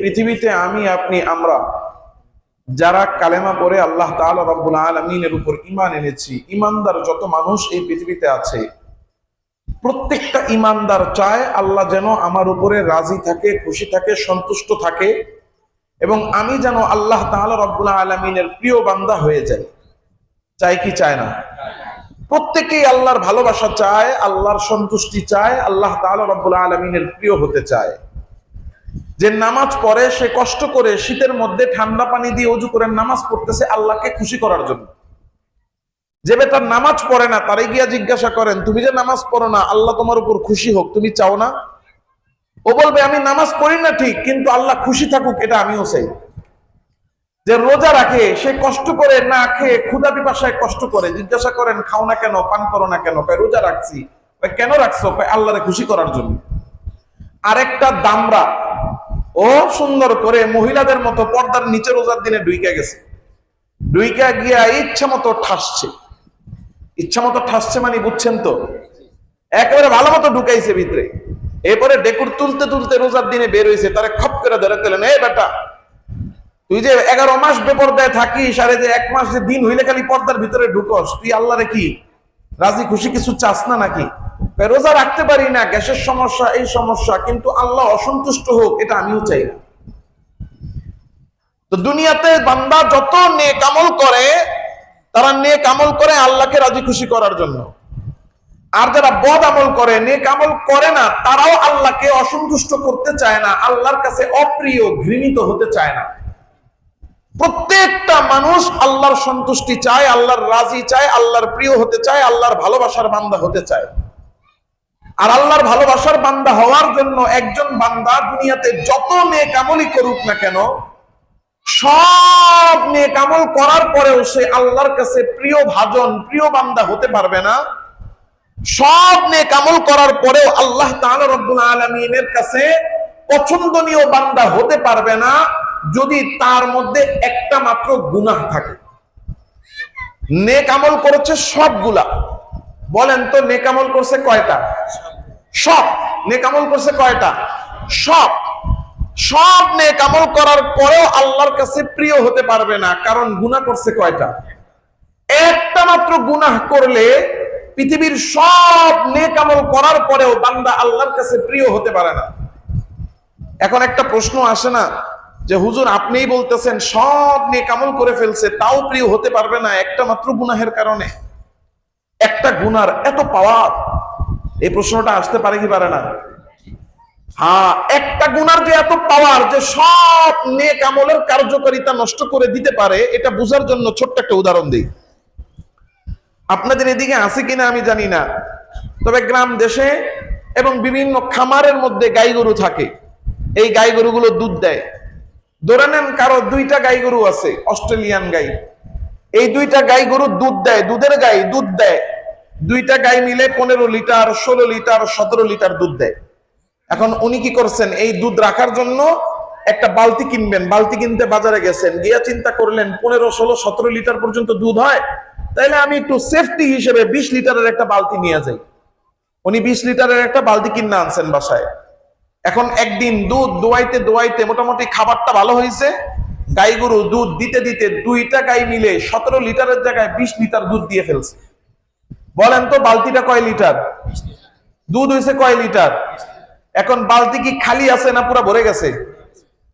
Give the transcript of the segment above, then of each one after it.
পৃথিবীতে আমি আপনি আমরা যারা কালেমা পড়ে আল্লাহ তাআলা রব্বুল আলামিনের উপর ঈমান এনেছি, ঈমানদার যত মানুষ এই পৃথিবীতে আছে, প্রত্যেকটা ঈমানদার চায় আল্লাহ যেন আমার উপরে রাজি থাকে, খুশি থাকে, সন্তুষ্ট থাকে এবং আমি যেন আল্লাহ তাআলা রব্বুল আলামিনের প্রিয় বান্দা হয়ে যাই। চায় কি চায় না? প্রত্যেকেই আল্লাহর ভালোবাসা চায়, আল্লাহর সন্তুষ্টি চায়, আল্লাহ তাআলা রব্বুল আলামিনের প্রিয় হতে চায়। যে নামাজ পড়ে সে কষ্ট করে শীতের মধ্যে ঠান্ডা পানি দিয়ে ওযু করে নামাজ পড়তেছে আল্লাহকে খুশি করার জন্য। যে বেটা নামাজ পড়ে না তারে গিয়া জিজ্ঞাসা করেন, তুমি যে নামাজ পড়ো না আল্লাহ তোমার উপর খুশি হোক, তুমি চাও না? ও বলবে আমি নামাজ পড়ি না ঠিক, কিন্তু আল্লাহ খুশি থাকুক এটা আমিও চাই। যে রোজা রাখে সে কষ্ট করে না খেয়ে ক্ষুধা পিপাসায় কষ্ট করে, জিজ্ঞাসা করেন খাও না কেন, পান করো না কেন? রোজা রাখছি। কেন রাখছো? আল্লাহরে খুশি করার জন্য। আরেকটা দামরা, ও সুন্দর করে মহিলাদের মতো পর্দার নিচে রোজার দিনে ডুইকা গেছে, ডুইকা গিয়া ইচ্ছা মতো ঠাসছে। ইচ্ছা মতো ঠাসছে মানে বুঝছেন তো, একেবারে ভালো মতো ঢুকাইছে ভিতরে। এরপরে ডেকুর তুলতে তুলতে রোজার দিনে বের হয়েছে, তারা খপ করে ধরে গেলেন, এই বেটা তুই যে 11 মাস বেপর্দায় থাকিস, আর যে 1 মাস যে দিন হইলে খালি পর্দার ভিতরে ঢুকস, তুই আল্লাহরে কি রাজি খুশি কিছু চাস না নাকি? রোজা রাখতে পারি না, গ্যাসের সমস্যা, এই সমস্যা, কিন্তু আল্লাহ অসন্তুষ্ট হোক এটা আমিও চাই না। তো দুনিয়াতে বান্দা যত নেক আমল করে, তারা নেক আমল করে আল্লাহকে রাজি খুশি করার জন্য। আর যারা বদ আমল করে, নেক আমল করে না, তারাও আল্লাহকে অসন্তুষ্ট করতে চায় না, আল্লাহর কাছে অপ্রিয়, ঘৃণিত হতে চায় না। প্রত্যেকটা মানুষ আল্লাহর সন্তুষ্টি চায়, আল্লাহর রাজি চায়, আল্লাহর প্রিয় হতে চায়, আল্লাহর ভালোবাসার বান্দা হতে চায়। আর আল্লাহর ভালোবাসার বান্দা হওয়ার জন্য একজন বান্দা দুনিয়াতে যত নেক আমলই করুক না কেন, সব নেক আমল করার পরেও সে আল্লাহর কাছে প্রিয় ভাজন, প্রিয় বান্দা হতে পারবে না। সব নেক আমল করার পরেও আল্লাহ তাআলা রব্বুল আলামিনের কাছে পছন্দনীয় বান্দা হতে পারবে না যদি তার মধ্যে একটা মাত্র গুনাহ থাকে। নেক আমল করেছে সবগুলা, বলেন তো নেক আমল করছে কয়টা? সব। নেক আমল করছে কয়টা? সব। সব নেক আমল করার পরেও আল্লাহর কাছে প্রিয় হতে পারবে না, কারণ গুনাহ করছে কয়টা? একটা মাত্র গুনাহ করলে পৃথিবীর সব নেক আমল করার পরেও বান্দা আল্লাহর কাছে প্রিয় হতে পারে না। এখন একটা প্রশ্ন আসে না যে হুজুর আপনিই বলতেছেন সব নেক আমল করে ফেলছে তাও প্রিয় হতে পারবে না একটা মাত্র গুনাহের কারণে? একটা গুনার এত পাওয়ার, এই প্রশ্নটা আসতে পারে কি পারে না? হ্যাঁ, একটা গুনার যে এত পাওয়ার যে সব নেক আমলের কার্যকারিতা নষ্ট করে দিতে পারে, এটা বোঝার জন্য ছোট্ট একটা উদাহরণ দিই। আপনাদের এদিকে আছে কিনা আমি জানি না, তবে গ্রাম দেশে এবং বিভিন্ন খামারের মধ্যে গাই গরু থাকে। এই গাই গরুগুলো দুধ দেয়। ধরে নেন কারো 2টা গাই গরু আছে, অস্ট্রেলিয়ান গাই। এই 2টা গাই গরু দুধ দেয়, দুধের গাই দুধ দেয়। 2টা গাই মিলে 15 লিটার, 16 লিটার, 17 লিটার দুধ দেয়। এখন উনি কি করছেন, এই দুধ রাখার জন্য একটা বালতি কিনবেন। বালতি কিনতে বাজারে গেছেন, গিয়া চিন্তা করলেন 15, 16, 17 লিটার পর্যন্ত দুধ হয়, তাইলে আমি একটু সেফটি হিসেবে 20 লিটারের একটা বালতি নিয়ে যাই। উনি 20 লিটারের একটা বালতি কিনে আনছেন বাসায়। এখন একদিন দুধ দোয়াইতে দোয়াইতে মোটামুটি খাবারটা ভালো হয়েছে, গাই গরু দুধ দিতে দিতে 2টা গাই মিলে 17 লিটারের জায়গায় 20 লিটার দুধ দিয়ে ফেলছে। বলেন তো বালতিটা কয় লিটার? দুধ হয়েছে কয় লিটার? এখন বালতি কি খালি আছে না পুরো ভরে গেছে?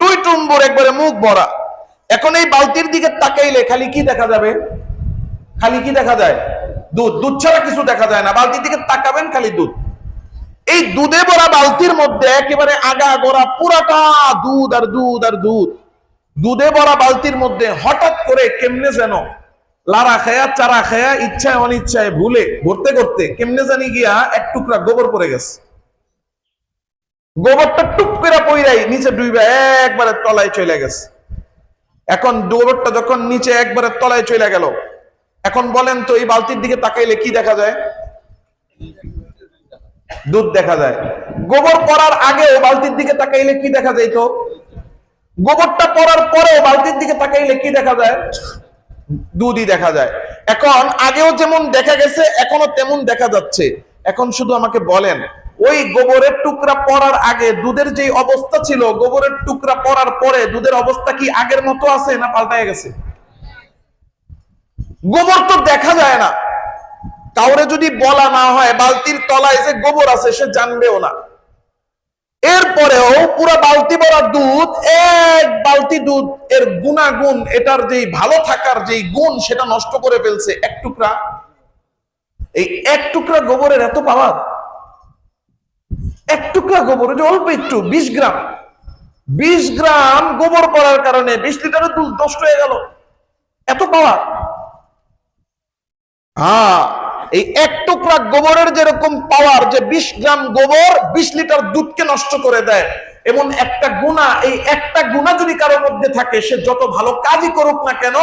টুই টুম্বুর একবারে মুখ ভরা। এখন এই বালতির দিকে তাকাইলে খালি কি দেখা যাবে? খালি কি দেখা যায়? দুধ। দুধ ছাড়া কিছু দেখা যায় না। বালতির দিকে তাকাবেন খালি দুধ। এই দুধে ভরা বালতির মধ্যে একেবারে আগা গোড়া পুরাটা দুধ আর দুধ আর দুধ। দুধে ভরা বালতির মধ্যে হঠাৎ করে কেমনে যেন লারা খায়া চারা খায়া ইচ্ছায় অনিচ্ছায় ভুলে ভরতে করতে কেমনে জানি গিয়া এক টুকরা গোবর পড়ে গেছে। গোবরটা টুক করে পইরাই নিচে ডুইবা একবারে তলায় চলে গেছে। এখন গোবরটা যখন নিচে একবারে তলায় চলে গেল, এখন বলেন তো এই বালতির দিকে তাকাইলে কি দেখা যায়? দুধ দেখা যায়। গোবর পড়ার আগে বালতির দিকে তাকাইলে কি দেখা যায়? তো গোবরটা পড়ার পরে বালতির দিকে তাকাইলে কি দেখা যায়? দুধই দেখা যায়। এখন আগেও যেমন দেখা গেছে এখনো তেমন দেখা যাচ্ছে। এখন শুধু আমাকে বলেন, ওই গোবরের টুকরা পড়ার আগে দুধের যে অবস্থা ছিল, গোবরের টুকরা পড়ার পরে দুধের অবস্থা কি আগের মতো আছে না পাল্টায় গেছে? গোবর তো দেখা যায় না, কাউরে যদি বলা না হয় বালতির তলায় যে গোবর আছে সে জানবেও না। এরপরেও পুরো বালতি ভরা দুধ, এক বালতি দুধ এর গুণাগুণ, এটার যেই ভালো থাকার যেই গুণ সেটা নষ্ট করে ফেলছে এক টুকরা। এই এক টুকরা গোবরের এত পাওয়ার, এক টুকরা গোবর যে অল্প একটু 20 গ্রাম, 20 গ্রাম গোবর পড়ার কারণে 20 লিটারের দুধ নষ্ট হয়ে গেল, এত পাওয়ার। হ্যাঁ, এই এক টুকরা গোবরের যেরকম পাওয়ার যে 20 গ্রাম গোবর 20 লিটার দুধকে নষ্ট করে দেয়, এমন একটা গুনাহ, এই একটা গুনাহ যদি কারোর মধ্যে থাকে সে যত ভালো কাজই করুক না কেন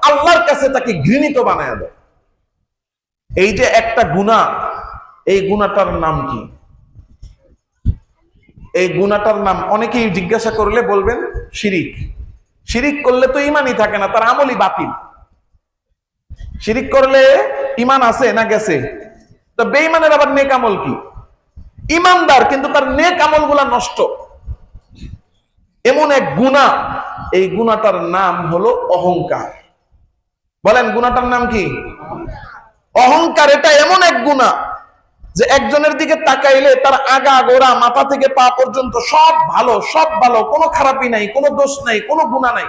আল্লাহর কাছে তাকে ঘৃণিত বানায় দেয়। এই যে একটা গুনাহ, এই গুনাহটার নাম কি? এই গুনাহটার নাম অনেকেই জিজ্ঞাসা করলে বলবেন শিরিক। শিরিক করলে তো ইমানই থাকে না, তার আমলই বাতিল। শিরিক করলে ইমান আছে না গেছে? তো বেঈমানের আবার নেক আমল কি? ইমানদার কিন্তু তার নেক আমলগুলা নষ্ট। এমন এক গুনাহ, এই গুনাহটার নাম হলো অহংকার। বলেন গুনাহটার নাম কি? অহংকার। এটা এমন এক গুনাহ যে একজনের দিকে তাকাইলে তার আগা গোড়া মাথা থেকে পা পর্যন্ত সব ভালো, সব ভালো, কোনো খারাপই নাই, কোনো দোষ নাই, কোনো গুনাহ নাই।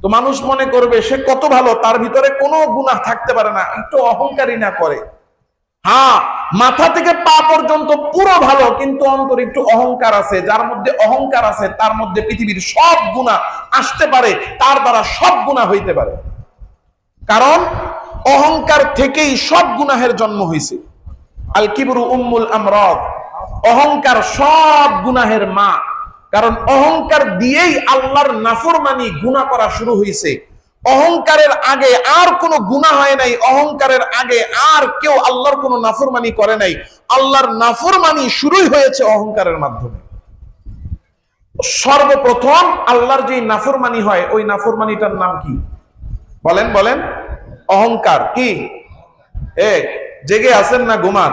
তো মানুষ মনে করবে সে কত ভালো, তার ভিতরে কোনো গুনাহ থাকতে পারে না, একটু অহংকারী না করে। হ্যাঁ, মাথা থেকে পা পর্যন্ত পুরো ভালো, কিন্তু অন্তরে একটু অহংকার আছে। যার মধ্যে অহংকার আছে তার মধ্যে পৃথিবীর সব গুনাহ আসতে পারে, তার দ্বারা সব গুনাহ হইতে পারে। কারণ অহংকার থেকেই সব গুনাহের জন্ম হয়েছে। আল কিবরু উম্মুল আমরাদ, অহংকার সব গুনাহের মা। কারণ অহংকার দিয়েই আল্লাহর নাফরমানি গুনাহ করা শুরু হয়েছে। অহংকারের আগে আর কোনো গুনাহ হয় নাই, অহংকারের আগে আর কেউ আল্লাহর কোনো নাফরমানি করে নাই। আল্লাহর নাফরমানি শুরুই হয়েছে অহংকারের মাধ্যমে। সর্বপ্রথম আল্লাহর যে নাফরমানি হয়, ওই নাফরমানিটার নাম কি? বলেন বলেন। অহংকার। কি? জেগে আছেন না ঘুমান?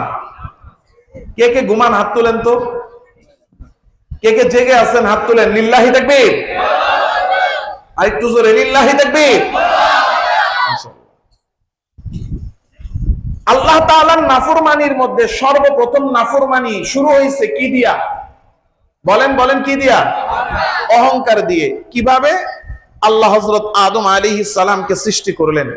কে কে ঘুমান হাত তুলেন তো। কে কে জেগে আছেন হাত তুলেন। লিল্লাহি তাকবীর। আরেকটু জোরে লিল্লাহি তাকবীর। আল্লাহ তাআলার নাফরমানির মধ্যে সর্বপ্রথম নাফরমানি শুরু হয়েছে কি দিয়া? বলেন বলেন কি দিয়া? অহংকার দিয়ে। কিভাবে? আল্লাহ হযরত আদম আলাইহিস সালামকে সৃষ্টি করলেন,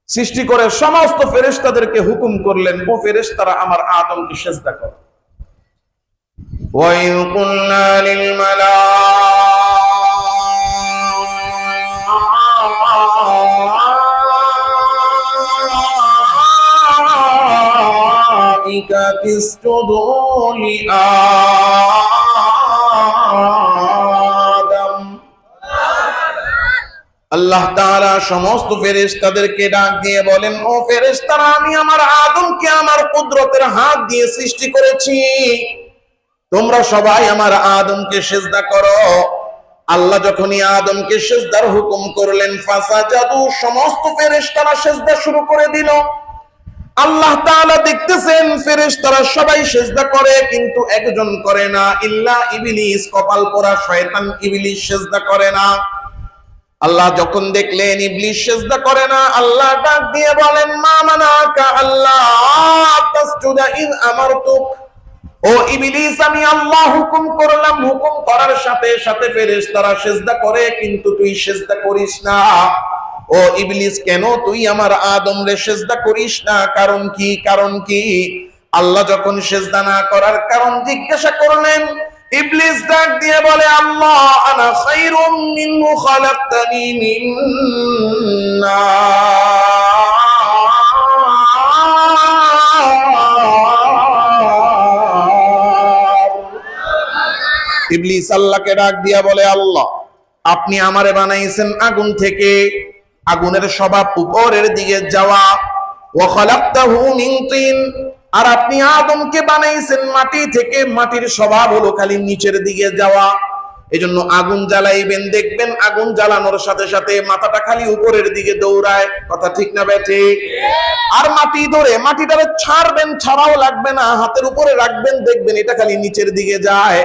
সৃষ্টি করে সমস্ত ফেরেশতাদেরকে হুকুম করলেন, ও ফেরেশতারা আমার আদমকে সিজদা করো। ওয়াইল কুল্লা লিল মালাইকাতি ইসজুদু লিআদম। আল্লাহ তাআলা সমস্ত ফেরেশতাদেরকে ডাক দিয়ে বলেন, ও ফেরেশতারা, আমি আমার আদমকে আমার কুদরতের হাত দিয়ে সৃষ্টি করেছি, তোমরা সবাই আমার আদমকে সিজদা করো। আল্লাহ যখনই আদমকে সিজদার হুকুম করলেন, ফাসাজাদু, সমস্ত ফেরেশতারা সিজদা শুরু করে দিল। আল্লাহ তাআলা দেখতেছেন ফেরেশতারা সবাই সিজদা করে, কিন্তু একজন করে না, ইল্লা ইবলিস, কপাল পোড়া শয়তান ইবলিস সিজদা করে না। আল্লাহ যখন দেখলেন ইবলিস সিজদা করে না, আল্লাহ ডাক দিয়ে বলেন, মা মানাকা আল্লাহ তাসজুদা ইয আমারতুক। ও ইবলিস, আমি আল্লাহ হুকুম করলাম, হুকুম করার সাথে সাথে ফেরেশতারা সিজদা করে, কিন্তু তুই সিজদা করিস না। ও ইবলিস, কেন তুই আমার আদম রে সিজদা করিস না? কারণ কি? কারণ কি? আল্লাহ যখন সিজদা না করার কারণ জিজ্ঞাসা করলেন, ইবলিস ডাক দিয়ে বলে, আল্লাহ, আনা খায়রুম মিনহু, খালাকতানি মিন নার। ইবলিস আল্লাহকে ডাক দিয়া বলে, আল্লাহ, আপনি আমারে বানাইছেন আগুন থেকে, আগুনের স্বভাব উপরের দিকে যাওয়া। ওয়া খালাকতাহু মিন তিন, আর আপনি আদমকে বানাইছেন মাটি থেকে, মাটির স্বভাব হলো খালি নিচের দিকে যাওয়া। এজন্য আগুন জ্বালাইবেন, দেখবেন আগুন জ্বালানোর সাথে সাথে মাথাটা খালি উপরের দিকে দৌড়ায়। কথা ঠিক না ঠিক? আর মাটি ধরে মাটিটারে ছাড়বেন, ছাড়াও লাগবে না, হাতের উপরে রাখবেন, দেখবেন এটা খালি নিচের দিকে যায়।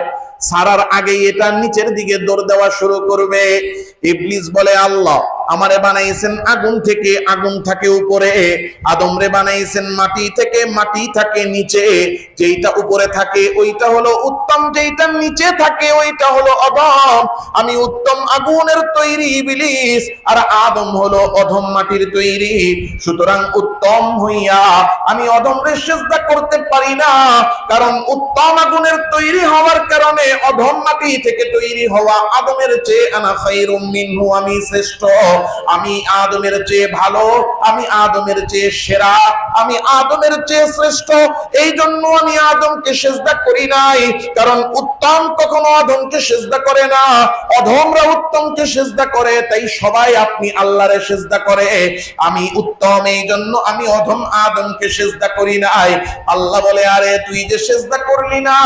সারার আগেই এটা নিচের দিকে দৌড় দেওয়া শুরু করবে। ইবলিস বলে, আল্লাহ আমারে বানাইছেন আগুন থেকে, আগুন থাকে উপরে, আদম রে বানাইছেন মাটি থেকে, মাটি থাকে নিচে, যেইটা উপরে থাকে ওইটা হলো উত্তম, যেইটা নিচে থাকে ওইটা হলো অধম। আমি উত্তম আগুনের তৈরি ইবলিস, আর আদম হলো অধম মাটির তৈরি। সুতরাং উত্তম হইয়া আমি অধম রে সিজদা করতে পারি না, কারণ উত্তম আগুনের তৈরি হওয়ার কারণে অধম মাটি থেকে তৈরি হওয়া আদমের চেয়ে আনা খায়রুম মিনহু, আমি শ্রেষ্ঠ, আমি আদমের চেয়ে ভালো, আমি আদমের চেয়ে সেরা, আমি আদমের চেয়ে শ্রেষ্ঠ। এই জন্য আমি আদমকে সিজদা করি নাই, কারণ উত্তম কখনো আদমকে সিজদা করে না, অধমরা উত্তমকে সিজদা করে। তাই সবাই আপনি আল্লাহরে সিজদা করে, আমি উত্তম, এই জন্য আমি অধম আদমকে সিজদা করি নাই। আল্লাহ বলে, আরে তুই যে সিজদা করলি না,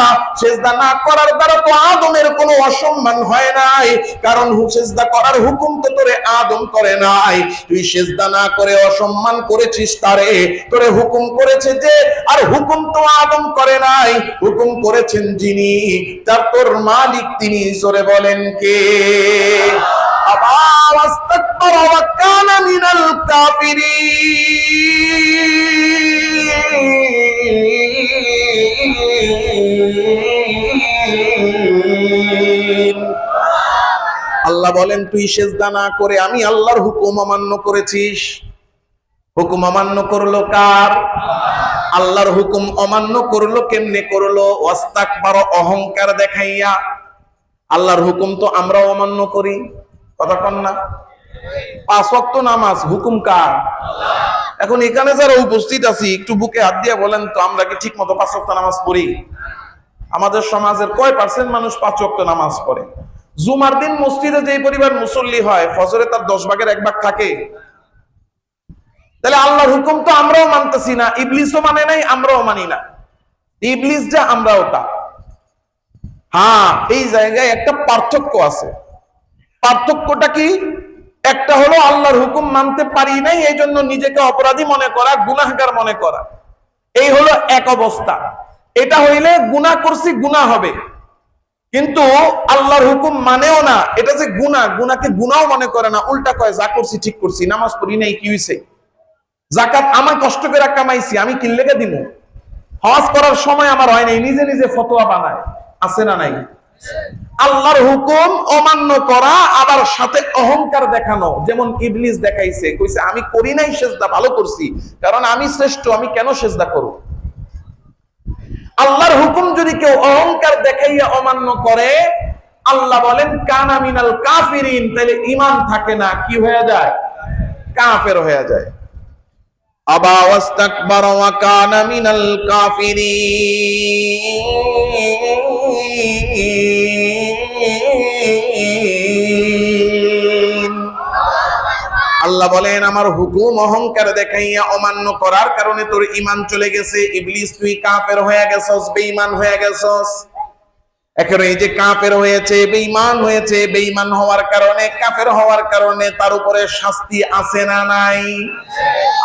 সিজদা না করার দ্বারা তো আদমের কোনো অসম্মান হয় নাই, কারণ সিজদা করার হুকুম তো তোরে আদম করে নাই, তুই সিজদা না করে অসম্মান করেছিস তারে, তোরে হুকুম করেছে যে, আর হুকুম তো আদম করে নাই, হুকুম করেছেন যিনি, তার তোর মালিক তিনি। জোরে বলেন কে? আবার আস্তাকবার ওয়া কানা মিনাল কাফিরিন। আল্লাহ বলেন, তুই সিজদা না করে আমি আল্লাহর হুকুম অমান্য করেছিস। হুকুম অমান্য করলো কার? আল্লাহর হুকুম অমান্য করলো কেমনে করলো? ওয়াস্তাকবার, অহংকার দেখাইয়া। আল্লাহর হুকুম তো আমরাও অমান্য করি, কথা কন না? 5 ওয়াক্ত নামাজ হুকুম কার? এখন এখানে যারা উপস্থিত আছি একটু বুকে হাত দিয়ে বলেন তো, আমরা কি ঠিক মতো 5 ওয়াক্ত নামাজ পড়ি? আমাদের সমাজের কয় পার্সেন্ট মানুষ 5 ওয়াক্ত নামাজ পড়ে? জুমার দিন মসজিদে যেই পরিবার মুসল্লি হয়, ফজরে তার 10 ভাগের 1 ভাগ থাকে। তাহলে আল্লাহর হুকুম তো আমরাও মানতেছি না, ইবলিসও মানে নাই, আমরাও মানি না। ইবলিস যা, আমরাও তা। হ্যাঁ, এই জায়গায় একটা পার্থক্য আছে। পার্থক্যটা কি? একটা হলো আল্লাহর হুকুম মানতে পারি নাই, এই জন্য নিজেকে অপরাধী মনে করা, গুনাহগার মনে করা, এই হলো এক অবস্থা। এটা হইলে গুনাহ করছি, গুনাহ হবে, কিন্তু আল্লাহর হুকুম মানেও না, এটা যে গুনাহ, গুনাহকে গুনাহও মনে করে না, উল্টা কয় যা করছি ঠিক করছি, নামাজ পড়ি নাই কি হইছে, যাকাত আমার কষ্ট করে কামাইছি আমি কি লেগে দিব, হজ করার সময় আমার হয় নাই, নিজে নিজে ফতোয়া বানায়। আছে না নাই? আল্লাহর হুকুম অমান্য করা, আবার সাথে অহংকার দেখানো, যেমন ইবলিস দেখাইছে, কইছে আমি করি নাই সিজদা, ভালো করছি, কারণ আমি শ্রেষ্ঠ, আমি কেন সিজদা করব? আল্লাহর হুকুম যদি কেউ অহংকার দেখাইয়া অমান্য করে, আল্লাহ বলেন কানা মিনাল কাফিরিন, তাহলে ঈমান থাকে না, কি হয়ে যায়? কাফের হয়ে যায়। আবা ওয়াস্তাকবারা ওয়া কানা মিনাল কাফিরিন। আল্লাহ বলেন, আমার হুকুম অহংকার দেখাইয়া অমান্য করার কারণে তোর ঈমান চলে গেছে। ইবলিস, তুই কাফের হয়ে গেছস, বেঈমান হয়ে গেছস। এখন এই যে কাফের হয়েছে, বেঈমান হয়েছে, বেঈমান হওয়ার কারণে, কাফের হওয়ার কারণে তার উপরে শাস্তি আছে না নাই?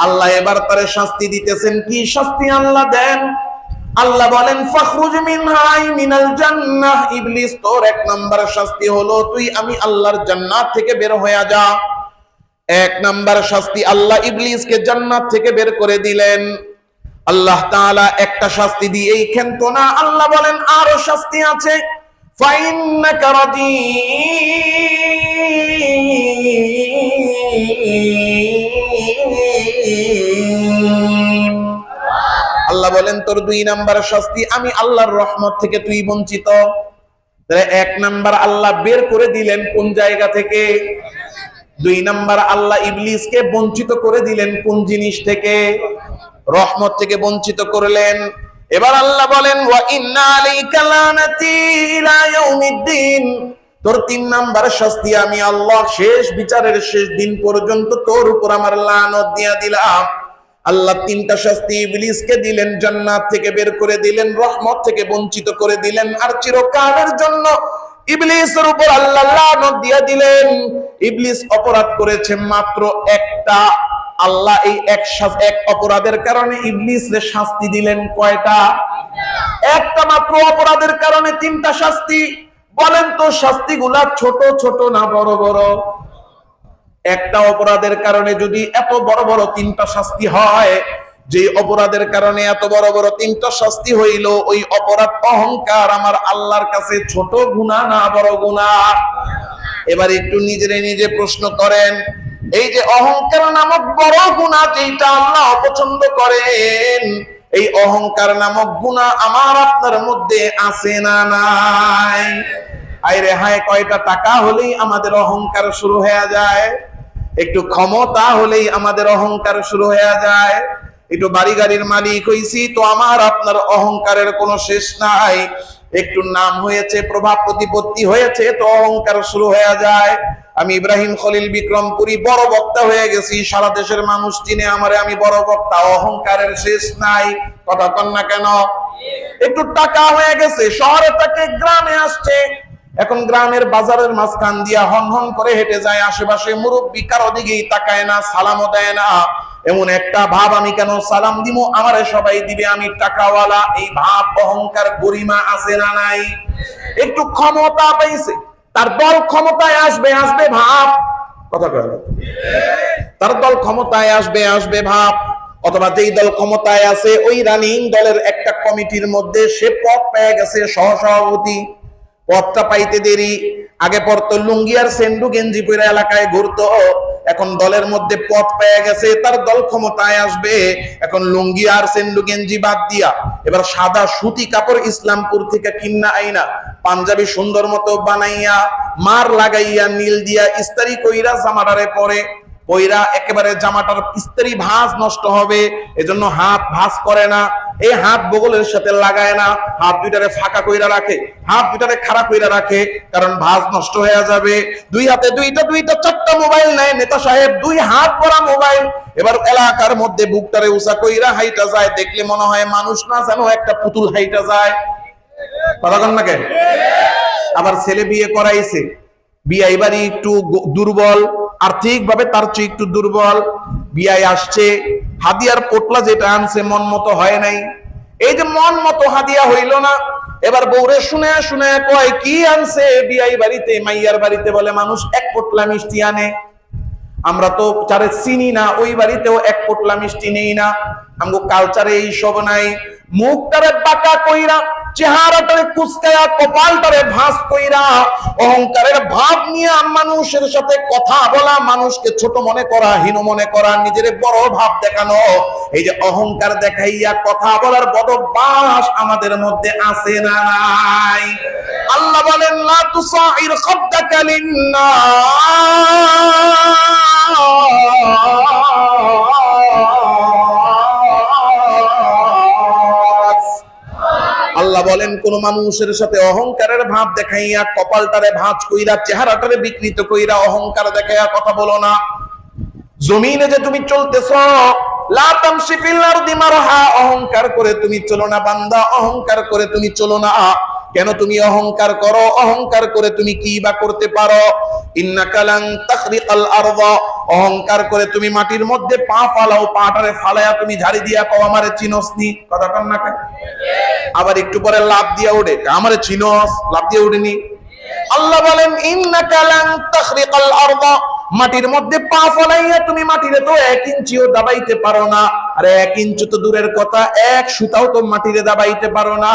আল্লাহ এবার তারে শাস্তি দিতেছেন। কি শাস্তি আল্লাহ দেন? আল্লাহ বলেন ফাখরুজ মিনহা মিনাল জান্নাহ। ইবলিস, তোর 1 নাম্বার শাস্তি হলো তুই আমি আল্লাহর জান্নাত থেকে বের হয়ে যা। 1 নাম্বার শাস্তি, আল্লাহ ইবলিসকে জান্নাত থেকে বের করে দিলেন। আল্লাহ তাআলা একটা শাস্তি দিয়েই ক্ষান্ত না, আল্লাহ বলেন আরো শাস্তি আছে। ফাইন্নাকা রাজিম। আল্লাহ বলেন তোর 2 নাম্বার শাস্তি, আমি আল্লাহর রহমত থেকে তুই বঞ্চিত। 1 নাম্বার আল্লাহ বের করে দিলেন কোন জায়গা থেকে? 2 নাম্বার আল্লাহ ইবলিসকে বঞ্চিত করে দিলেন কোন জিনিস থেকে? রহমত থেকে বঞ্চিত করলেন। এবার আল্লাহ বলেন ওয়া ইন্না আলাইকা লানাতি ইলা ইয়াউমিদ্দিন। তোর 3 নাম্বার শাস্তি, আমি আল্লাহ শেষ বিচারের শেষ দিন পর্যন্ত তোর উপর আমার লানত দিয়া দিলাম। আল্লাহ 3টা শাস্তি ইবলিসকে দিলেন, জান্নাত থেকে বের করে দিলেন, রহমত থেকে বঞ্চিত করে দিলেন, আর চিরকালের জন্য ইবলিসের উপর আল্লাহ লানত দিয়ে দিলেন। ইবলিস অপরাধ করেছে মাত্র একটা, আল্লাহ এই এক অপরাধের কারণে ইবলিসের শাস্তি দিলেন কয়টা? একটা মাত্র অপরাধের কারণে 3টা শাস্তি। বলেন তো শাস্তিগুলা ছোট ছোট না বড় বড়? একটা অপরাধের কারণে যদি এত বড় বড় 3টা শাস্তি হয়, যে অপরাধের কারণে এত বড় বড় 3টা শাস্তি হইল, ওই অপরাধ অহংকার আমার আল্লাহর কাছে ছোট গুনাহ না বড় গুনাহ? এবার একটু নিজে প্রশ্ন করেন, এই যে অহংকার নামক বড় গুনাহ যেটা আল্লাহ অপছন্দ করেন, এই অহংকার নামক গুনাহ আমার আপনার মধ্যে আছে না নাই? আইরে হায়, কয়টা টাকা হলেই আমাদের অহংকার শুরু হয়ে যায়, একটু ক্ষমতা হলেই আমাদের অহংকার শুরু হয়ে যায়, একটু বাড়ি গাড়ির মালিক হইছি তো আমার আপনার অহংকারের কোনো শেষ নাই, একটু নাম হয়েছে, প্রভাব প্রতিপত্তি হয়েছে তো অহংকার শুরু হয়ে যায়। আমি ইব্রাহিম খলিল বিক্রমপুরী বড় বক্তা হয়ে গেছি, সারা দেশের মানুষ চিনে আমারে, আমি বড় বক্তা, অহংকারের শেষ নাই। কথা কন না কেন? একটু টাকা হয়ে গেছে, শহরে থেকে গ্রামে আসছে, এখন গ্রামের বাজারের মাঝখান দিয়া হন হন করে হেঁটে যায়, আশেপাশে মুরব্বি কারো দিকেই তাকায় না, সালামও দেয় না। এমন একটা ভাব, আমি কেন সালাম দিব, আমারে সবাই দিবে, আমি টাকাওয়ালা, এই ভাব অহংকার গরিমা আছে না নাই? একটু ক্ষমতা পাইছে, তার দল ক্ষমতায় আসবে ভাব, কথা কয়, তার দল ক্ষমতায় আসবে ভাব, অথবা যেই দল ক্ষমতায় আছে ওই রানিং দলের একটা কমিটির মধ্যে সে পদ পেয়ে গেছে সহসভাপতি, পদটা পাইতে দেরি, আগে পড়তো লুঙ্গি আর সেন্ডু গেঞ্জি পরে এলাকায় ঘুরতো, এখন দলের মধ্যে পদ পেয়ে গেছে, তার দল ক্ষমতায় আসবে, এখন লুঙ্গি আর সেন্ডু গেঞ্জি বাদ দিয়া এবার সাদা সুতি কাপড় ইসলামপুর থেকে কিন্না আইনা পাঞ্জাবি সুন্দর মতো বানাইয়া মার লাগাইয়া নীল দিয়া ইস্তারি কইরা জামাটারে পরে, পয়রা একেবারে জামাটার ইস্ত্রি ভাঁজ নষ্ট হবে, এজন্য হাত ভাঁজ করে না, এই হাত বগলের সাথে লাগায় না, হাত দুইটারে ফাঁকা কইরা রাখে, হাত দুইটারে খাড়া কইরা রাখে, কারণ ভাঁজ নষ্ট হয়ে যাবে। দুই হাতে দুইটা 4টা মোবাইল নেয় নেতা সাহেব, 2 হাত ভরা মোবাইল, এবার এলাকার মধ্যে বুকটারে উঁচা কইরা হাইটা যায়, দেখলে মনে হয় মানুষ না, যেন একটা পুতুল হাইটা যায়। কথা কন না কেন? আবার ছেলে বিয়ে করাইছে, বিয়ে বাড়ি একটু দুর্বল, আর্থিক ভাবে তার চেয়ে একটু দুর্বল, বিয়ায় আসছে, হাদিয়ার পোটলা যেটা আনছে মন মতো হয় নাই, এই যে মন মতো হাদিয়া হইল না, এবার বউরে শুনে শুনে কয় কি আনছে বিয়াই বাড়িতে, মাইয়ার বাড়িতে বলে মানুষ 1 পোটলা মিষ্টি আনে, আমরা তো চারে চিনি না, ওই বাড়িতেও 1 পোটলা মিষ্টি নেই না, আমগো কালচারে এইসব নাই। মুখটারে বাঁকা কইরা, চেহারাটারে কুচকায়া, কপালটারে ভাঁজ কইরা, অহংকারের ভাব নিয়ে মানুষের সাথে কথা বলা, মানুষকে ছোট মনে করা, হীন মনে করা, নিজের বড় ভাব দেখানো, এই যে অহংকার দেখাইয়া কথা বলার বড় বাস আমাদের মধ্যে আছে না নাই? আল্লাহ বলেন লা তুসাইর খাদ্দাকা লিন্নাস। আল্লাহ বলেন কোন মানুষের সাথে অহংকারের ভাব দেখাইয়া, কপালটারে ভাঁজ কইরা, চেহারাটারে বিকৃত কইরা অহংকার দেখাইয়া কথা বলো না। জমিনে যে তুমি চলতেছ, লা তামশি ফিল আরদি মারহা, অহংকার করে তুমি চলো না বান্দা, অহংকার করে তুমি চলো না। কেন তুমি অহংকার করো? অহংকার করে তুমি কি বা করতে পারো? ইন্নাকা লান তাখরিকাল আরদা, অহংকার করে তুমি মাটির মধ্যে পা ফালাও, পাটারে ফালায়া তুমি ঝাড়ি দিয়া কও আমারে চিনসনি, কথা কন না কেন? আবার একটু পরে লাভ দিয়া ওঠে, আমারে চিনস, লাভ দিয়ে উঠেনি। আল্লাহ বলেন ইন্নাকা লান তাখরিকাল আরদা, মাটির মধ্যে পা ফলাইয়া তুমি মাটিরে তো 1 ইঞ্চিও দাবাইতে পারো না, আরে 1 ইঞ্চি তো দূরের কথা, 1 সুতাও তো মাটিরে দাবাইতে পারো না।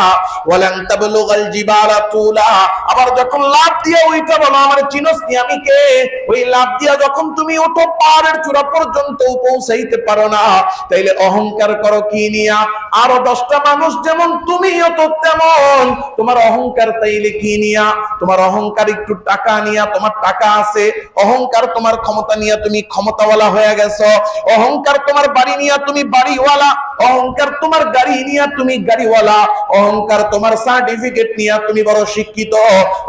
ওয়ালান তাবলুগাল জিবালা তুলা, আবার যখন লাভ দিয়া ওইটা বলো আমার চিনস নি আমি কে, ওই লাভ দিয়া যখন তুমি ওঠো পাহাড়ের চূড়া পর্যন্ত পৌঁছাইতে পারো না, তাইলে অহংকার করো কি নিয়া? আরো 10টা মানুষ যেমন তুমিও তো তেমন, তোমার অহংকার তাইলে কি নিয়া? তোমার অহংকার একটু টাকা নিয়া, তোমার টাকা আছে, অহংকার তোমার ক্ষমতা নিয়ে তুমি ক্ষমতাওয়ালা হয়ে গেছো, অহংকার তোমার বাড়ি নিয়ে তুমি বাড়িওয়ালা, অহংকার তোমার গাড়ি নিয়ে তুমি গাড়িওয়ালা, অহংকার তোমার সার্টিফিকেট নিয়ে তুমি বড় শিক্ষিত,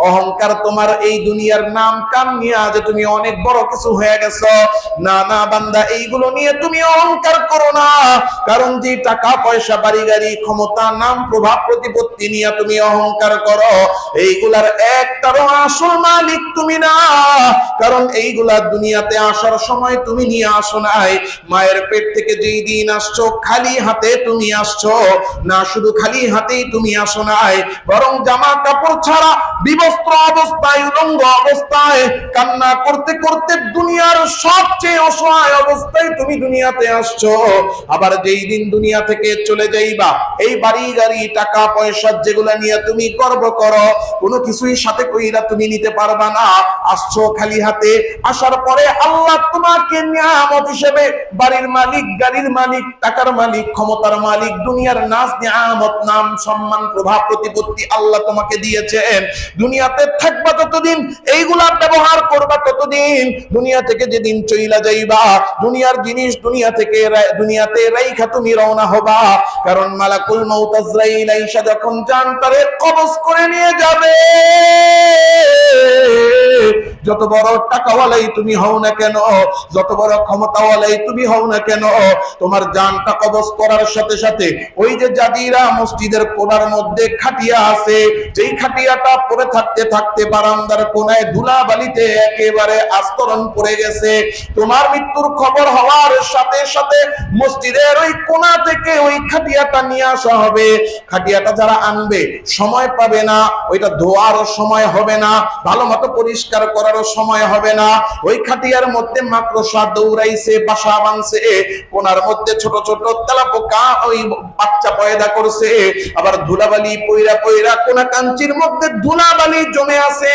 অহংকার তোমার এই দুনিয়ার নাম কাম নিয়ে যে তুমি অনেক বড় কিছু হয়ে গেছো। না না বান্দা, এইগুলো নিয়ে তুমি অহংকার করো না। কারণ যে টাকা পয়সা বাড়ি গাড়ি ক্ষমতা নাম প্রভাব প্রতিপত্তি নিয়ে তুমি অহংকার করো, এইগুলার একটারও আসল মালিক তুমি না। কারণ এইগুলা দুনিয়াতে আসার সময় তুমি নিয়ে আসো নাই। মায়ের পেট থেকে যেই দিন আসছো খালি হাতে তুমি আসছো না, শুধু খালি হাতেই তুমি আসো নাই, বরং জামা কাপড় ছাড়া বিবস্ত্র অবস্থায় উলঙ্গ অবস্থায় কান্না করতে করতে দুনিয়ার সবচেয়ে অসহায় অবস্থায় তুমি দুনিয়াতে আসছো। আবার যেই দিন দুনিয়া থেকে চলে যাইবা, এই বাড়ি গাড়ি টাকা পয়সা যেগুলা নিয়ে তুমি গর্ব করো, কোনো কিছুই সাথে কইরা তুমি নিতে পারবা না। আসছো খালি হাতে, আসার পরে আল্লাহ তোমাকে নিয়ামত হিসেবে বাড়ির মালিক, গাড়ির মালিক, টাকার মালিক, ক্ষমতার মালিক, দুনিয়ার নাজ নিয়ামত নাম সম্মান প্রভাব প্রতিপত্তি আল্লাহ তোমাকে দিয়েছেন। দুনিয়াতে থাকবা ততদিন এইগুলা ব্যবহার করবা ততদিন, দুনিয়া থেকে যেদিন চইলা যাইবা দুনিয়ার জিনিস দুনিয়াতে রাইখা তুমি রওনা হবা। কারণ মালাকুল মউত আজরাইল আইসা যখন জানতারে কবজ করে নিয়ে যাবে, যত বড় টাকাওয়ালাই তুমি হও না কেন, যত বড় ক্ষমতাওয়ালাই তুমি হও না কেন, তোমার জানটা কবজ করার সাথে সাথে ওই যে জাদিরা মসজিদের কোণার মধ্যে খাটিয়া আছে, যেই খাটিয়াটা পড়ে থাকতে থাকতে বারান্দার কোণায় ধুলাবালিতে একেবারে আস্তরণ পড়ে গেছে, তোমার মৃত্যুর খবর হওয়ার সাথে সাথে মসজিদের ওই কোণা থেকে ওই খাটিয়াটা নিয়ে আসা হবে। খাটিয়াটা যারা আনবে সময় পাবে না, ওইটা ধোয়ারও সময় হবে না, ভালো মতো পরিষ্কার করারও সময় হবে না। ওই খাটিয়ার মধ্যে মাকড়সা দৌড়াইছে, বাসা বাঁধছে, কোণার মধ্যে ছোট ছোট তেলাপোকা ওই বাচ্চা পয়দা করছে, আবার ধুলাবালি পয়রা পয়রা কোনা কাঞ্চির মধ্যে ধুলাবালি জমে আছে,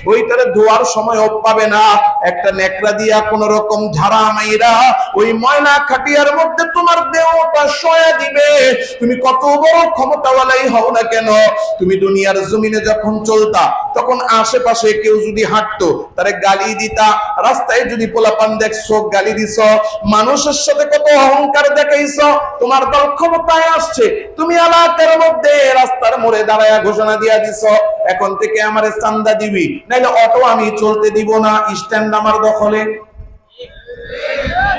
ওইটারে ধোয়ার সময়ও পাবে না। একটা নেকড়া দিয়া কোন রকম ঝাড়া মাইরা ওই ময়লা খাটিয়ার মধ্যে তোমার দেহটা শোয়া দিবে। তুমি কত বড় ক্ষমতাওয়ালাই হও না কেন, তুমি দুনিয়ার জমিনে যখন চলতা তখন আশেপাশে কেউ যদি হাঁটতো তারে গালি দিতা, রাস্তায় যদি পোলাপান দেখছো গালি দিছ, মানুষের সাথে কত অহংকার দেখাইছ। তোমার দল ক্ষমতায় আসছে, তুমি এলাকার মধ্যে রাস্তার মোড়ে দাঁড়ায়া ঘোষণা দিয়া দিছ, এখন থেকে আমারে চান্দা দিবি, নাইলে অটো আমি চলতে দিব না, স্ট্যান্ড আমার দখলে।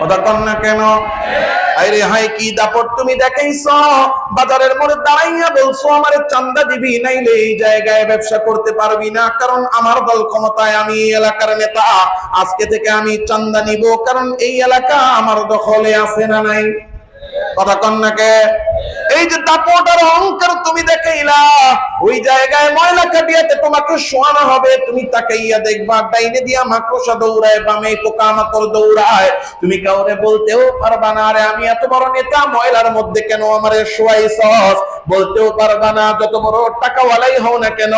কথা কন না কেন? আরে হাই কি দাপট তুমি দেখাইছো, বাজারের মোড়ে দাঁড়াইয়া বলছো আমারে চান্দা দিবি, নাইলে এই জায়গায় ব্যবসা করতে পারবি না, কারণ আমার দল ক্ষমতায়, আমি এলাকার নেতা, আজকে থেকে আমি চান্দা নিব, কারণ এই এলাকা আমার দখলে আছে না নাই? কথা কন না কে? এই যে দাপট আর অহংকার তুমি দেখাইলা, ওই জায়গায় ময়লা কাটিয়াতে তোমাকে শোয়ানো হবে, তুমি তাকাইয়া দেখবা ডাইনে দিয়া মাকড়সা দৌড়ায়, বামে পোকামাকড় দৌড়ায়, তুমি কাউরে বলতেও পারবা না আরে আমি এত বড় নেতা, ময়লার মধ্যে কেন আমারে শোয়াইছস, বলতেও পারবা না। যত বড় টাকাওয়ালাই হও না কেন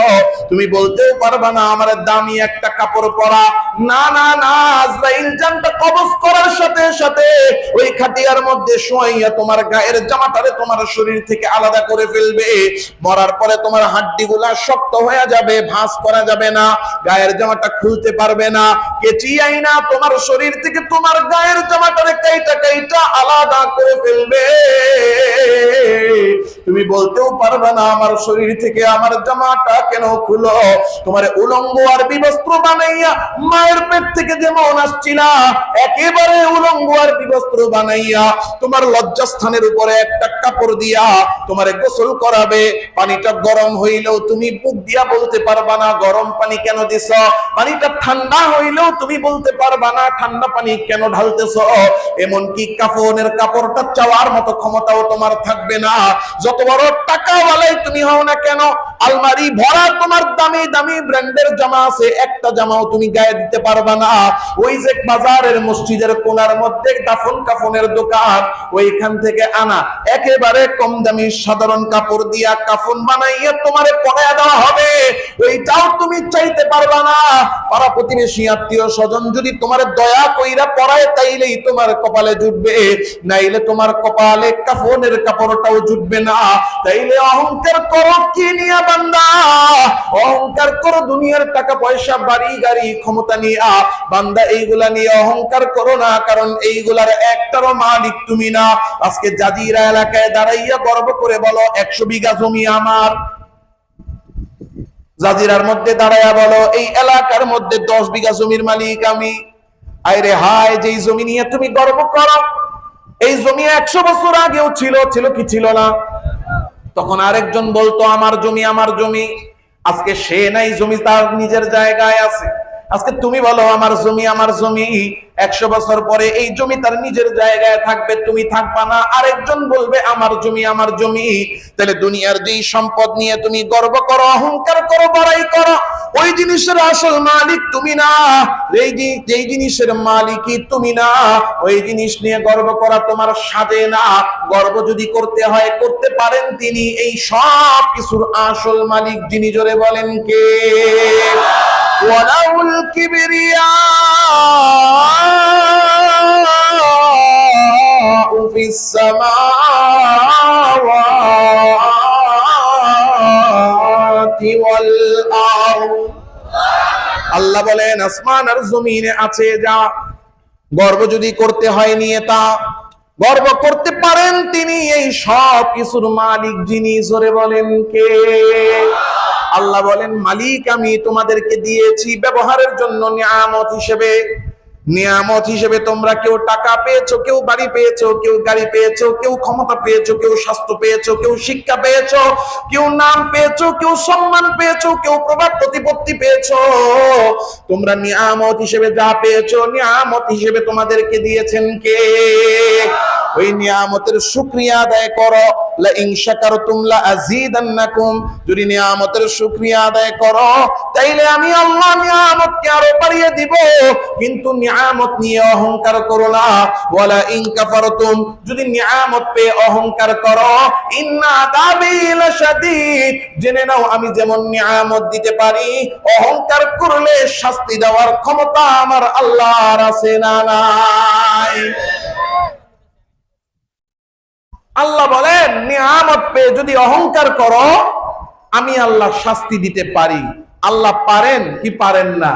তুমি বলতেও পারবা না আমার দামি একটা কাপড় পরা। না না না, আজরাইল জানটা কবজ করার সাথে সাথে ওই খাটিয়ার মধ্যে শোয়াইয়া তোমার গায়ের জামাটারে তোমার শরীর থেকে আলাদা করে ফেলবে। মরার পরে তোমার হাড্ডিগুলা শক্ত হয়ে যাবে, ভাঁজ করা যাবে না, গায়ের জামাটা খুলতে পারবে না, কেচি আইনা তোমার শরীর থেকে তোমার গায়ের জামাটারে কাইটা কাইটা আলাদা করে ফেলবে। তুমি বলতেও পারবে না আমার শরীর থেকে আমার জামাটা কেন খুলো। তোমার উলঙ্গ আর বিবস্ত্র বানাইয়া মায়ের পেট থেকে যেমন আসছিলা একেবারে উলঙ্গ আর বিবস্ত্র বানাইয়া তোমার লজ্জাস্থানের উপরে একটা কাপড় দিয়া তোমারে গোসল করাবে। পানিটা গরম হইলেও তুমি বুক দিয়া বলতে পারবা না গরম পানি কেন দিছ, পানিটা ঠান্ডা হইলেও তুমি বলতে পারবা না ঠান্ডা পানি কেন ঢালতেছ। এমনকি কাফনের কাপড়টা চাওয়ার মতো ক্ষমতাও তোমার থাকবে না। যত বড় টাকাওয়ালাই তুমি হও না কেন, আলমারি ভরা তোমার দামি দামি ব্র্যান্ডের জামা আছে, একটা জামাও তুমি গায়ে দিতে পারবা না। ওই যে বাজারের মসজিদের কোণার মধ্যে দাফন কাফনের দোকান, ওইখান থেকে আনা একেবারে কম দামি সাধারণ কাপড় দিয়া কাফন বানাইয়া তোমারে পরায়া দেওয়া হবে, ওইটাও তুমি চাইতে পারবা না। পাড়া প্রতিবেশী আত্মীয় স্বজন যদি তোমার দয়া কইরা পরায় তাইলেই তোমার কপালে জুটবে, নাইলে তোমার কপালে কাফনের কাপড়টাও জুটবে না। তাইলে অহংকার করো কি নিয়া বান্দা? অহংকার করো দুনিয়ার টাকা পয়সা বাড়ি গাড়ি ক্ষমতা নিয়া। বান্দা এইগুলা নিয়ে অহংকার করো না, কারণ এইগুলার একটারও মালিক তুমি না। আজকে আজকে জাজিরা এলাকায় দাঁড়াইয়া গর্ব করে বলো 100 বিঘা জমি আমার। জাজিরার মধ্যে দাঁড়াইয়া বলো এই এলাকার মধ্যে 10 বিঘা জমির মালিক আমি। আরে হায়, যেই জমি নিয়ে তুমি গর্ব করো, এই জমি 100 বছর আগেও ছিল কি ছিল না? তখন আরেকজন বলতো আমার জমি আমার জমি। আজকে সে নাই, জমি তার নিজের জায়গায় আছে। আজকে তুমি বলো আমার জমি আমার জমি, 100 বছর পরে এই জমি তার নিজের জায়গায় থাকবে, তুমি থাকবা না। আরেকজন বলবে আমার জমি আমার জমি। তাহলে দুনিয়ার যেই সম্পদ নিয়ে তুমি গর্ব করো, অহংকার করো, বড়াই করো, ওই জিনিসের আসল মালিক তুমি না। যেই জিনিসের মালিকই তুমি না, ওই জিনিস নিয়ে গর্ব করা তোমার সাধে না। গর্ব যদি করতে হয় করতে পারেন তিনি, এই সব কিছুর আসল মালিক যিনি। জোরে বলেন কে? ওয়ালাউল কিবরিয়া ফিস সামাওয়াতি ওয়াল আরদ। আল্লাহ বলেন আসমান আর জমিনে আছে যা, গর্ব যদি করতে হয় নিয়ে তা, গর্ব করতে পারেন তিনি, এই সব কিছুর মালিক যিনি। জোরে বলেন কে? আল্লাহ বলেন মালিক আমি তোমাদেরকে দিয়েছি ব্যবহারের জন্য নিয়ামত হিসেবে। নিয়ামত হিসেবে তোমরা কেউ টাকা পেয়েছো, কেউ বাড়ি পেয়েছো, কেউ গাড়ি পেয়েছো, কেউ ক্ষমতা পেয়েছো, কেউ স্বাস্থ্য পেয়েছো, কেউ শিক্ষা পেয়েছো, কেউ নাম পেয়েছো, কেউ সম্মান পেয়েছো, কেউ প্রভাব প্রতিপত্তি পেয়েছো। তোমরা নিয়ামত হিসেবে যা পেয়েছো, নিয়ামত হিসেবে তোমাদেরকে দিয়েছেন কে? ওই নিয়ামতের শুকরিয়া আদায় করো। লা ইন শাকারতুম লা আযীদান্নাকুম। যদি নিয়ামতের শুকরিয়া আদায় করো তাইলে আমি আল্লাহ নিয়ামতকে আরো বাড়িয়ে দিব। কিন্তু নিয়ামত নিয়ে অহংকার করো না। ওয়ালা ইন কাফারতুম, যদি নিয়ামত পেয়ে অহংকার করো, ইন্না আযাবি লাশাদীদ, জেনে নাও আমি যেমন নিয়ামত দিতে পারি, অহংকার করলে শাস্তি দেওয়ার ক্ষমতা আমার আল্লাহর আছে না নাই? আল্লাহ বলেন নিয়ামত পেয়ে যদি অহংকার করো, আমি আল্লাহ শাস্তি দিতে পারি। আল্লাহ পারেন কি পারেন না?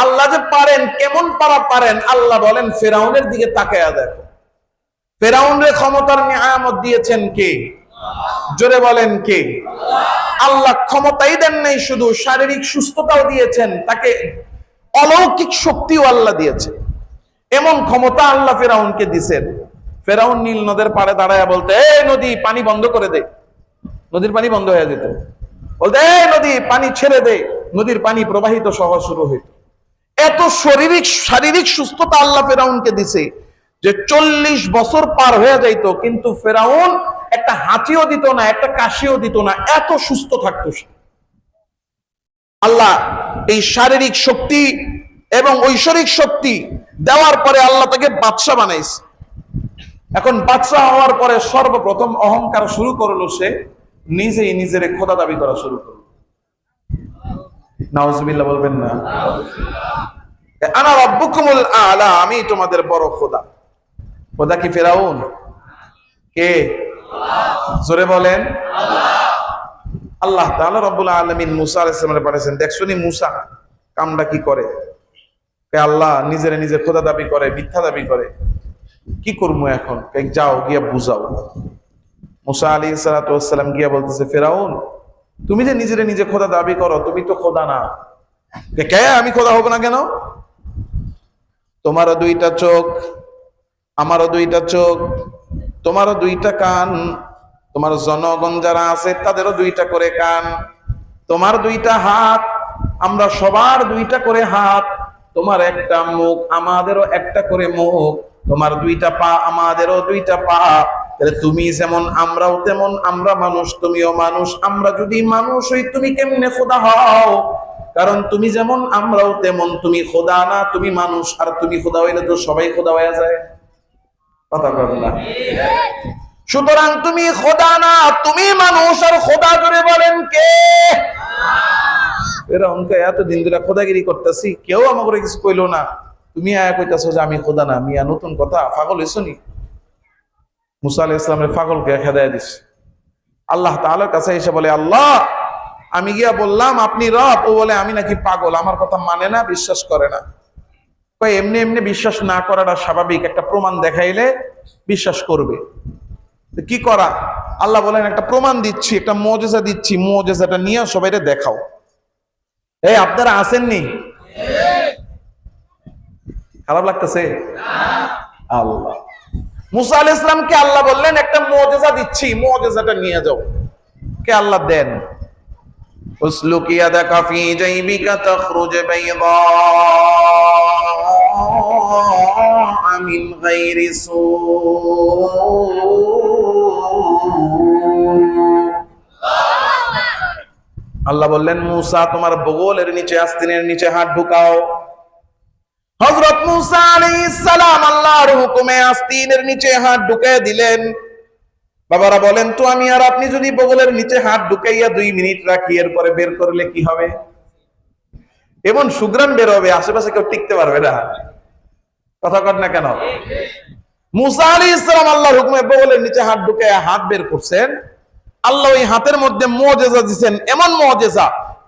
আল্লাহ যে পারেন, কেমন পারেন? আল্লাহ বলেন ফেরাউনের দিকে তাকায়া দেখো, ফেরাউনের ক্ষমতার নিয়ামত দিয়েছেন কে? জোরে বলেন কে? আল্লাহ ক্ষমতাই দেন নাই, শুধু শারীরিক সুস্থতাও দিয়েছেন, তাকে অলৌকিক শক্তিও আল্লাহ দিয়েছে। এমন ক্ষমতা আল্লাহ ফেরাউনকে দিয়েছেন। ফেরাউন নীল নদের পাড়ে দাঁড়ায় বলতে, এই নদী পানি বন্ধ করে দে। নদীর পানি বন্ধ হয়ে যেত। বলতে, এই নদী পানি ছেড়ে দে, নদীর পানি প্রবাহিত সহ শুরু হইত। এত শারীরিক সুস্থতা আল্লাহ ফেরাউনকে দিছে যে 40 বছর পার হয়ে যাইত, কিন্তু ফেরাউন একটা হাঁচিও দিত না, একটা কাশিও দিত না, এত সুস্থ থাকতো সে। আল্লাহ এই শারীরিক শক্তি এবং ঐশ্বরিক শক্তি দেওয়ার পরে আল্লাহ তাকে বাদশা বানাইছে। এখন বাদশা হওয়ার পরে সর্বপ্রথম অহংকার শুরু করলো, সে নিজেই নিজের খোদা দাবি করা শুরু করলো। নাউজুবিল্লাহ বলবেন না? আনা রাব্বুকুমুল আলা, আমি তোমাদের বড় খোদা। খোদা কি ফেরাউন? কে? জোরে বলেন। আল্লাহ তাআলা রব্বুল আলামিন মুসা আলাইহিস সালামকে পাঠাইছেন। দেখছনি মুসা কামটা কি করে? আল্লাহ নিজের নিজে খোদা দাবি করে, মিথ্যা দাবি করে। কি করবো এখন? যাও গিয়া বুঝাও। মুসা আলাইহিস সালাতু ওয়াস সালাম গিয়া বলতেছে, ফেরাউন তুমি যে নিজের নিজে খোদা দাবি করো, তুমি তো খোদা না। কে? আমি খোদা হব না কেন? তোমারও 2টা চোখ, আমারও 2টা চোখ, তোমারও 2টা কান, তোমার জনগণ যারা আছে তাদেরও 2টা করে কান, তোমার 2টা হাত, আমরা সবার 2টা করে হাত, তোমার একটা মুখ, আমাদেরও একটা করে মুখ, তোমার 2টা পা, আমাদেরও 2টা পা। তাহলে তুমি যেমন আমরাও তেমন, আমরা মানুষ তুমিও মানুষ। আমরা যদি মানুষ হই তুমি কেমনে খোদা হও? কারণ তুমি যেমন আমরাও তেমন, তুমি খোদা না, তুমি মানুষ। আর তুমি খোদা হইলে তো সবাই খোদা হয়ে যায়। কথা বলেন না? সুতরাং তুমি খোদা না, তুমি মানুষ আর খোদা। জোরে বলেন কে? ফেরাউনকে এতদিন ধরে খোদাগিরি করতেছি, কেউ আমাকে কিছু কইলো না, তুমি আয়া কইতাছো যে আমি খোদা না। মিয়া নতুন কথা, পাগল হইছো নি? মুসা আলাইহিস সালামের পাগলকে খেদায় দিছে। আল্লাহ তাআলার কাছে এসে বলে, আল্লাহ আমি গিয়া বললাম আপনি রব, ও বলে আমি নাকি পাগল, আমার কথা মানে না, বিশ্বাস করে না। এমনি এমনি বিশ্বাস না করাটা স্বাভাবিক, একটা প্রমাণ দেখাইলে বিশ্বাস করবে। কি করা? আল্লাহ বলেন একটা প্রমাণ দিচ্ছি, একটা মুজিজা দিচ্ছি, মুজিজাটা নিয়ে সবাইকে দেখাও। এই আপনারা আসেননি? খারাপ লাগতেছে? আল্লাহ মুসা আলাইহিস সালামকে আল্লাহ বললেন একটা মুজিজা দিচ্ছি, মুজিজাটা নিয়ে যাও। কে আল্লাহ দেন, উসলুক ইয়াদাকা ফি জাইবিকা তাখরুজ বাইদা মিন গায়রি সু। আল্লাহ বললেন মুসা তোমার বগলের নিচে, আস্তিনের নিচে হাত ঢুকাও। হযরত মুসা আলাইহিস সালাম আল্লাহর হুকুমে আস্তিনের নিচে হাত ঢুকিয়ে দিলেন। বাবারা বলেন তো, আমি আর আপনি যদি বগলের নিচে হাত ঢুকাইয়া 2 মিনিট রাখি, এরপরে বের করলে কি হবে? এমন সুগ্রাণ বের হবে, আশেপাশে কেউ টিকতে পারবে না। কথা কর না কেন? মুসা আলাইহিস সালাম আল্লাহর হুকুমে বগলের নিচে হাত ঢুকাইয়া হাত বের করছেন। আল্লাহ ওই হাতের মধ্যে মুজিজা দিবেন, এমন মুজিজা,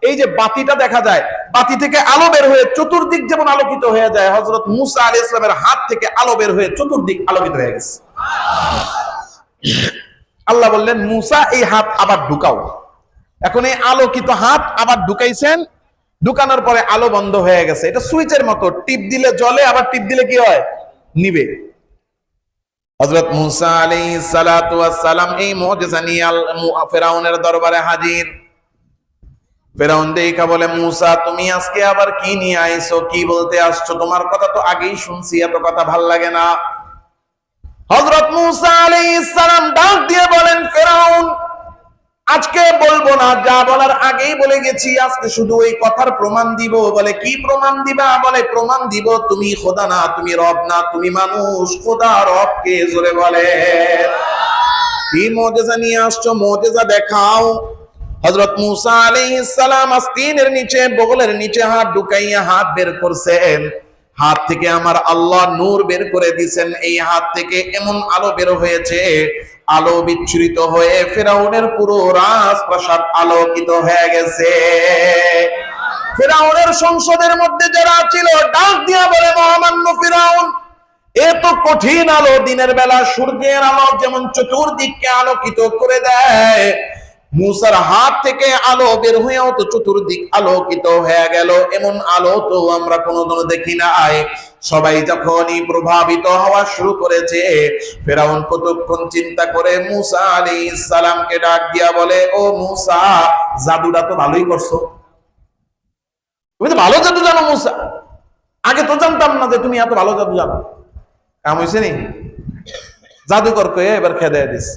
এই যে বাতিটা দেখা যায়, বাতি থেকে আলো বের হয়ে চতুর্দিক যেমন আলোকিত হয়ে যায়, হযরত মুসা আলাইহিস সালামের হাত থেকে আলো বের হয়ে চতুর্দিক আলোকিত হয়ে গেছে। আল্লাহ বললেন মুসা এই হাত আবার ঢুকাও। এখন এই আলোকিত হাত আবার ঢুকাইছেন, ঢুকানোর পরে আলো বন্ধ হয়ে গেছে। এটা সুইচের মতো, টিপ দিলে জ্বলে, আবার টিপ দিলে কি হয়? নিবে। হযরত মুসা আলাইহিস সালাতু ওয়াস সালাম এই মুজিজা নিয়ে ফেরাউনের দরবারে হাজির। ফেরাউন দেখা বলে মুসা তুমি আজকে আবার কি নিয়ে আইছো, কি বলতে আসছো? তোমার কথা তো আগেই শুনছি, এত কথা ভাল লাগে না। হযরত মুসা আলাইহিস সালাম ডাক দিয়ে বলেন ফেরাউন আজকে বলবো না, যা বলার আগেই বলে গেছি, আজকে শুধু ওই কথার প্রমাণ দিব। বলে কি প্রমাণ দিবা? বলে প্রমাণ দিব তুমি খোদা না, তুমি রব না, তুমি মানুষ। খোদা রব কে? জোরে বলে। কি মুজিজা নিয়ে আসছো, মুজিজা দেখাও। হযরত মুসা আলাইহিস সালাম আস্তিনের নিচে বগলের নিচে হাত ঢুকাইয়া হাত বের করছেন। হাত থেকে আমার আল্লাহ নূর বের করে দিয়েছেন। এই হাত থেকে এমন আলো বের হয়েছে, আলো বিচ্ছুরিত হয়ে ফেরাউনের পুরো রাজপ্রাসাদ আলোকিত হয়ে গেছে। ফেরাউনের সংসদের মধ্যে যারা ছিল ডাক দিয়া বলে মহামান্য ফেরাউন, এত কঠিন আলো দিনের বেলা সূর্যের আলো যেমন চতুর্দিককে আলোকিত করে দেয়, মুসার হাত থেকে আলো বের হয়েও তো চতুর্দিক আলোকিত হয়ে গেল। এমন আলো তো আমরা কোনোদিনও দেখি নাই। সবাই যখনই প্রভাবিত হওয়া শুরু করেছে, ফেরাউন কতক্ষণ চিন্তা করে মুসা আলাইহিস সালামকে ডাক দিয়া বলে ও মুসা, জাদুটা তো ভালোই করছো, তুমি তো ভালো জাদু জানো মুসা। আগে তো জানতাম না যে তুমি এত ভালো জাদু জানো। কাম হইছে নি? জাদুকর কয়ে এবার খেদাইয়া দিস।